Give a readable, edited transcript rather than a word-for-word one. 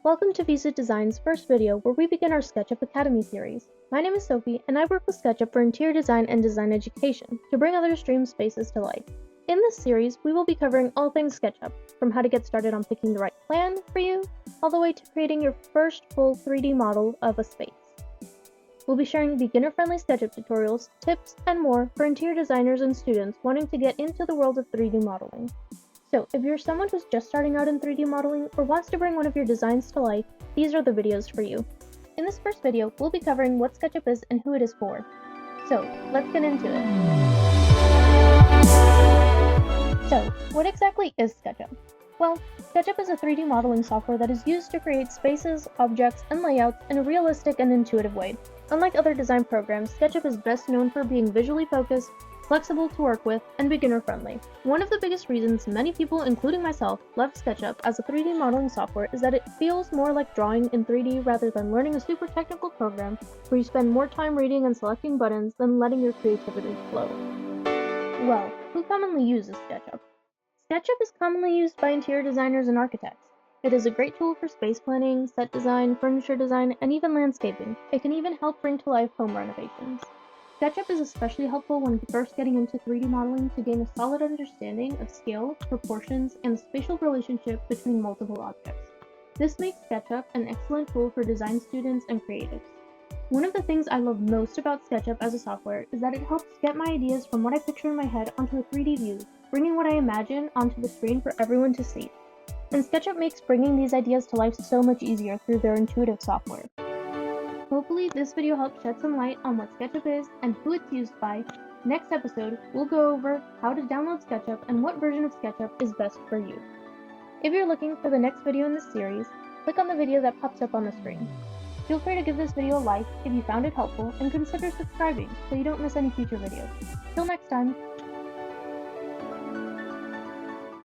Welcome to Visu Designs' first video where we begin our SketchUp Academy Series. My name is Sophie and I work with SketchUp for interior design and design education to bring other stream spaces to life. In this series, we will be covering all things SketchUp, from how to get started on picking the right plan for you, all the way to creating your first full 3D model of a space. We'll be sharing beginner-friendly SketchUp tutorials, tips, and more for interior designers and students wanting to get into the world of 3D modeling. So, if you're someone who's just starting out in 3D modeling or wants to bring one of your designs to life, these are the videos for you. In this first video, we'll be covering what SketchUp is and who it is for. So, let's get into it. So, what exactly is SketchUp? Well, SketchUp is a 3D modeling software that is used to create spaces, objects, and layouts in a realistic and intuitive way. Unlike other design programs, SketchUp is best known for being visually focused, flexible to work with, and beginner-friendly. One of the biggest reasons many people, including myself, love SketchUp as a 3D modeling software is that it feels more like drawing in 3D rather than learning a super technical program where you spend more time reading and selecting buttons than letting your creativity flow. Well, who commonly uses SketchUp? SketchUp is commonly used by interior designers and architects. It is a great tool for space planning, set design, furniture design, and even landscaping. It can even help bring to life home renovations. SketchUp is especially helpful when first getting into 3D modeling to gain a solid understanding of scale, proportions, and the spatial relationship between multiple objects. This makes SketchUp an excellent tool for design students and creatives. One of the things I love most about SketchUp as a software is that it helps get my ideas from what I picture in my head onto a 3D view, bringing what I imagine onto the screen for everyone to see. And SketchUp makes bringing these ideas to life so much easier through their intuitive software. Hopefully this video helps shed some light on what SketchUp is and who it's used by. Next episode, we'll go over how to download SketchUp and what version of SketchUp is best for you. If you're looking for the next video in this series, click on the video that pops up on the screen. Feel free to give this video a like if you found it helpful and consider subscribing so you don't miss any future videos. Till next time!